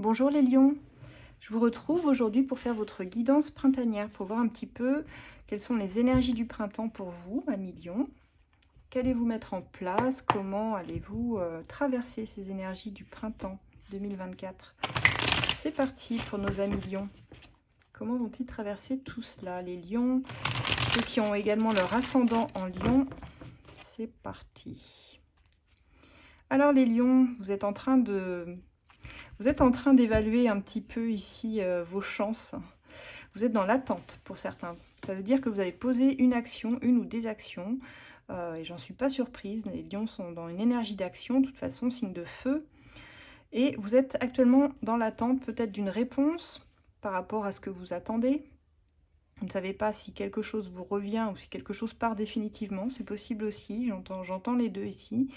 Bonjour les lions, je vous retrouve aujourd'hui pour faire votre guidance printanière, pour voir un petit peu quelles sont les énergies du printemps pour vous, amis lions. Qu'allez-vous mettre en place? Comment allez-vous traverser ces énergies du printemps 2024? C'est parti pour nos amis lions. Comment vont-ils traverser tout cela, les lions, ceux qui ont également leur ascendant en lion? C'est parti. Alors les lions, vous êtes en train d'évaluer un petit peu ici vos chances. Vous êtes dans l'attente pour certains. Ça veut dire que vous avez posé une action, une ou des actions. Et j'en suis pas surprise. Les lions sont dans une énergie d'action, de toute façon, signe de feu. Et vous êtes actuellement dans l'attente peut-être d'une réponse par rapport à ce que vous attendez. Vous ne savez pas si quelque chose vous revient ou si quelque chose part définitivement. C'est possible aussi, j'entends les deux ici.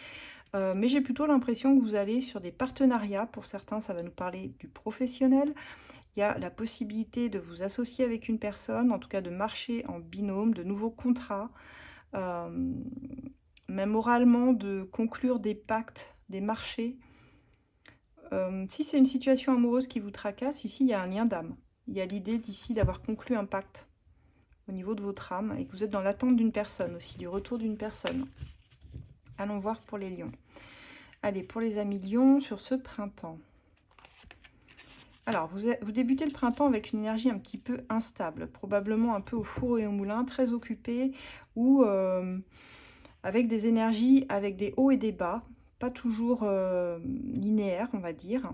Mais j'ai plutôt l'impression que vous allez sur des partenariats. Pour certains, ça va nous parler du professionnel. Il y a la possibilité de vous associer avec une personne, en tout cas de marcher en binôme, de nouveaux contrats, même oralement de conclure des pactes, des marchés. Si c'est une situation amoureuse qui vous tracasse, ici il y a un lien d'âme. Il y a l'idée d'ici d'avoir conclu un pacte au niveau de votre âme et que vous êtes dans l'attente d'une personne aussi, du retour d'une personne. Allons voir pour les lions. Allez, pour les amis lions, sur ce printemps. Alors, vous débutez le printemps avec une énergie un petit peu instable, probablement un peu au four et au moulin, très occupée, ou avec des énergies, avec des hauts et des bas, pas toujours linéaires, on va dire.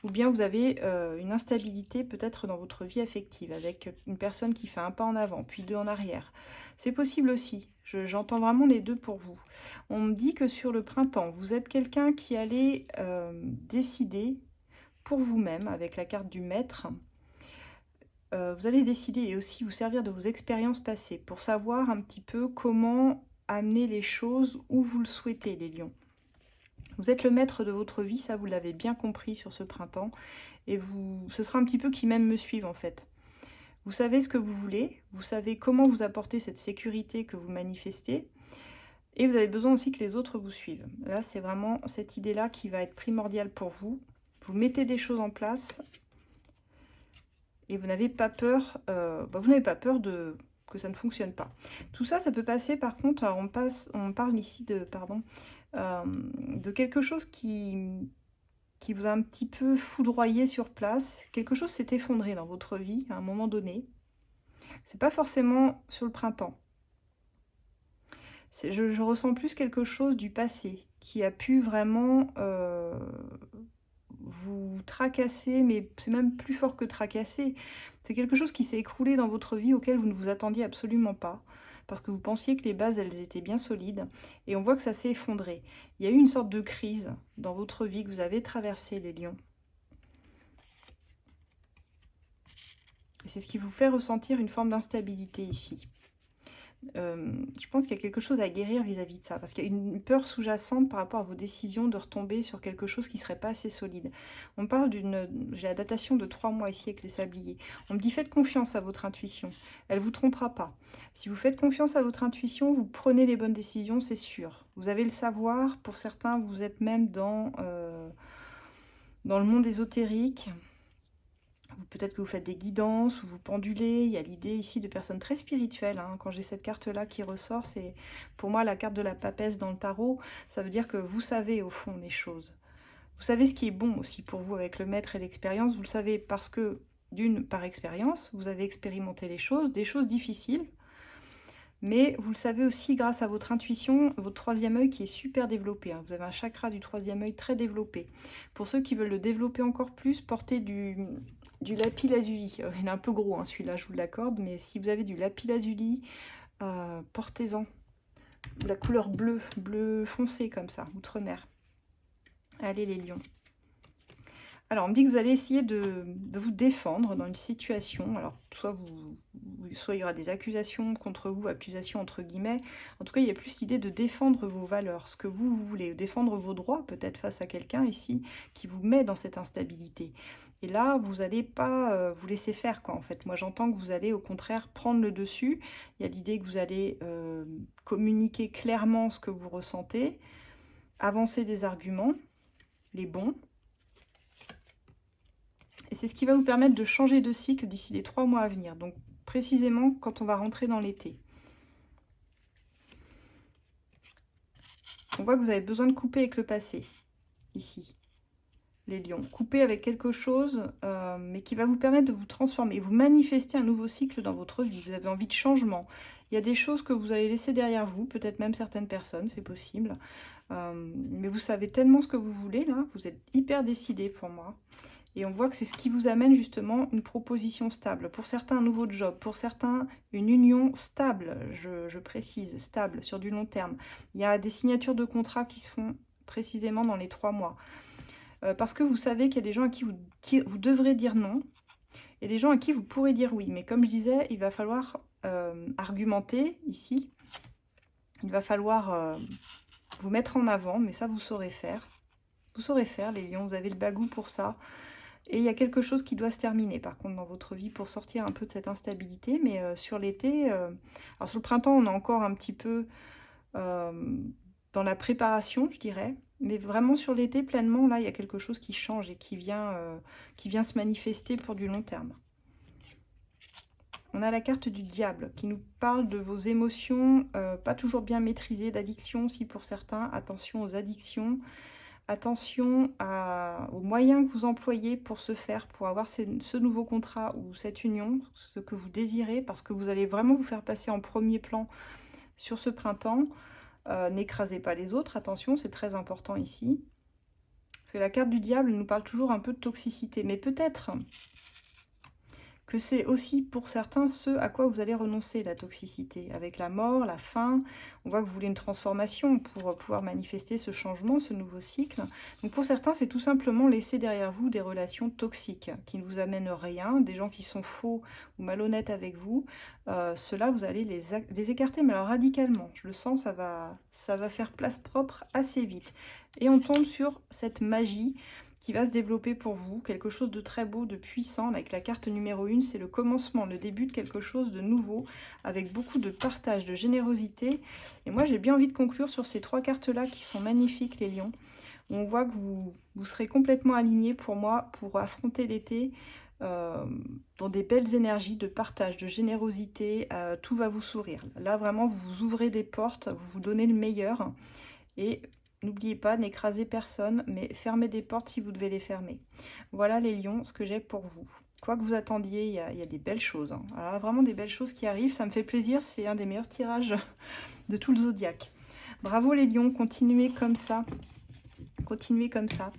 Ou bien vous avez une instabilité peut-être dans votre vie affective, avec une personne qui fait un pas en avant, puis deux en arrière. C'est possible aussi, j'entends vraiment les deux pour vous. On me dit que sur le printemps, vous êtes quelqu'un qui allait décider pour vous-même, avec la carte du maître, vous allez décider et aussi vous servir de vos expériences passées pour savoir un petit peu comment amener les choses où vous le souhaitez, les lions. Vous êtes le maître de votre vie, ça vous l'avez bien compris sur ce printemps, et ce sera un petit peu qui même me suivent en fait. Vous savez ce que vous voulez, vous savez comment vous apporter cette sécurité que vous manifestez, et vous avez besoin aussi que les autres vous suivent. Là, c'est vraiment cette idée-là qui va être primordiale pour vous. Vous mettez des choses en place et vous n'avez pas peur, que ça ne fonctionne pas. Tout ça, ça peut passer par contre, alors on parle ici de quelque chose qui vous a un petit peu foudroyé sur place. Quelque chose s'est effondré dans votre vie à un moment donné. C'est pas forcément sur le printemps. Je ressens plus quelque chose du passé qui a pu vraiment vous tracasser, mais c'est même plus fort que tracasser. C'est quelque chose qui s'est écroulé dans votre vie auquel vous ne vous attendiez absolument pas, parce que vous pensiez que les bases, elles étaient bien solides, et on voit que ça s'est effondré. Il y a eu une sorte de crise dans votre vie que vous avez traversée, les lions. Et c'est ce qui vous fait ressentir une forme d'instabilité ici. Je pense qu'il y a quelque chose à guérir vis-à-vis de ça, parce qu'il y a une peur sous-jacente par rapport à vos décisions de retomber sur quelque chose qui ne serait pas assez solide. On parle j'ai la datation de 3 mois ici avec les sabliers. On me dit faites confiance à votre intuition, elle ne vous trompera pas. Si vous faites confiance à votre intuition, vous prenez les bonnes décisions, c'est sûr. Vous avez le savoir, pour certains vous êtes même dans le monde ésotérique. Peut-être que vous faites des guidances ou vous pendulez. Il y a l'idée ici de personnes très spirituelles. Hein. Quand j'ai cette carte-là qui ressort, c'est pour moi la carte de la papesse dans le tarot. Ça veut dire que vous savez au fond des choses. Vous savez ce qui est bon aussi pour vous avec le maître et l'expérience. Vous le savez parce que, d'une, par expérience, vous avez expérimenté les choses, des choses difficiles. Mais vous le savez aussi grâce à votre intuition, votre troisième œil qui est super développé. Hein. Vous avez un chakra du troisième œil très développé. Pour ceux qui veulent le développer encore plus, portez du lapis lazuli. Il est un peu gros, hein, celui-là, je vous l'accorde. Mais si vous avez du lapis lazuli, portez-en. La couleur bleu foncé comme ça, outre-mer. Allez les lions. Alors, on me dit que vous allez essayer de vous défendre dans une situation. Alors, soit il y aura des accusations contre vous, accusations entre guillemets. En tout cas, il y a plus l'idée de défendre vos valeurs, ce que vous voulez, défendre vos droits peut-être face à quelqu'un ici qui vous met dans cette instabilité. Et là, vous n'allez pas vous laisser faire, quoi, en fait. Moi, j'entends que vous allez, au contraire, prendre le dessus. Il y a l'idée que vous allez communiquer clairement ce que vous ressentez, avancer des arguments, les bons, Et c'est ce qui va vous permettre de changer de cycle d'ici les 3 mois à venir. Donc précisément quand on va rentrer dans l'été. On voit que vous avez besoin de couper avec le passé, ici, les lions. Couper avec quelque chose, mais qui va vous permettre de vous transformer. Vous manifestez un nouveau cycle dans votre vie. Vous avez envie de changement. Il y a des choses que vous allez laisser derrière vous, peut-être même certaines personnes, c'est possible. Mais vous savez tellement ce que vous voulez, là. Vous êtes hyper décidé pour moi. Et on voit que c'est ce qui vous amène justement une proposition stable. Pour certains, un nouveau job. Pour certains, une union stable, je précise, stable, sur du long terme. Il y a des signatures de contrats qui se font précisément dans les 3 mois. Parce que vous savez qu'il y a des gens à qui vous devrez dire non. Et des gens à qui vous pourrez dire oui. Mais comme je disais, il va falloir argumenter ici. Il va falloir vous mettre en avant. Mais ça, vous saurez faire. Vous saurez faire, les lions. Vous avez le bagou pour ça. Et il y a quelque chose qui doit se terminer, par contre, dans votre vie pour sortir un peu de cette instabilité. Mais sur l'été, alors sur le printemps, on est encore un petit peu dans la préparation, je dirais. Mais vraiment sur l'été, pleinement, là, il y a quelque chose qui change et qui vient se manifester pour du long terme. On a la carte du diable qui nous parle de vos émotions, pas toujours bien maîtrisées, d'addiction aussi pour certains. Attention aux addictions. Attention aux moyens que vous employez pour ce faire, pour avoir ce nouveau contrat ou cette union, ce que vous désirez, parce que vous allez vraiment vous faire passer en premier plan sur ce printemps. N'écrasez pas les autres, attention, c'est très important ici. Parce que la carte du diable nous parle toujours un peu de toxicité, mais peut-être que c'est aussi pour certains ce à quoi vous allez renoncer, la toxicité. Avec la mort, la faim, on voit que vous voulez une transformation pour pouvoir manifester ce changement, ce nouveau cycle. Donc pour certains, c'est tout simplement laisser derrière vous des relations toxiques qui ne vous amènent rien, des gens qui sont faux ou malhonnêtes avec vous. Ceux-là, vous allez les écarter, mais alors radicalement. Je le sens, ça va faire place propre assez vite. Et on tombe sur cette magie qui va se développer pour vous, quelque chose de très beau, de puissant. Avec la carte numéro 1, c'est le commencement, le début de quelque chose de nouveau, avec beaucoup de partage, de générosité. Et moi, j'ai bien envie de conclure sur ces 3 cartes-là qui sont magnifiques, les lions. On voit que vous serez complètement alignés pour moi, pour affronter l'été, dans des belles énergies de partage, de générosité. Tout va vous sourire. Là, vraiment, vous vous ouvrez des portes, vous vous donnez le meilleur. Et n'oubliez pas, n'écrasez personne, mais fermez des portes si vous devez les fermer. Voilà les lions, ce que j'ai pour vous. Quoi que vous attendiez, il y a des belles choses. Hein. Alors vraiment des belles choses qui arrivent, ça me fait plaisir, c'est un des meilleurs tirages de tout le zodiaque. Bravo les lions, continuez comme ça. Continuez comme ça.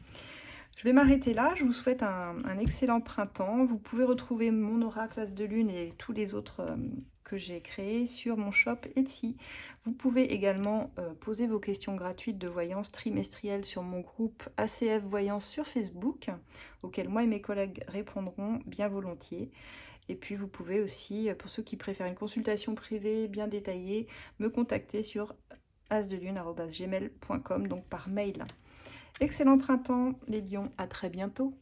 Je vais m'arrêter là, je vous souhaite un excellent printemps. Vous pouvez retrouver mon oracle As de Lune et tous les autres que j'ai créés sur mon shop Etsy. Vous pouvez également poser vos questions gratuites de voyance trimestrielle sur mon groupe ACF Voyance sur Facebook, auquel moi et mes collègues répondront bien volontiers. Et puis vous pouvez aussi, pour ceux qui préfèrent une consultation privée bien détaillée, me contacter sur asdelune@gmail.com, donc par mail. Excellent printemps les lions, à très bientôt.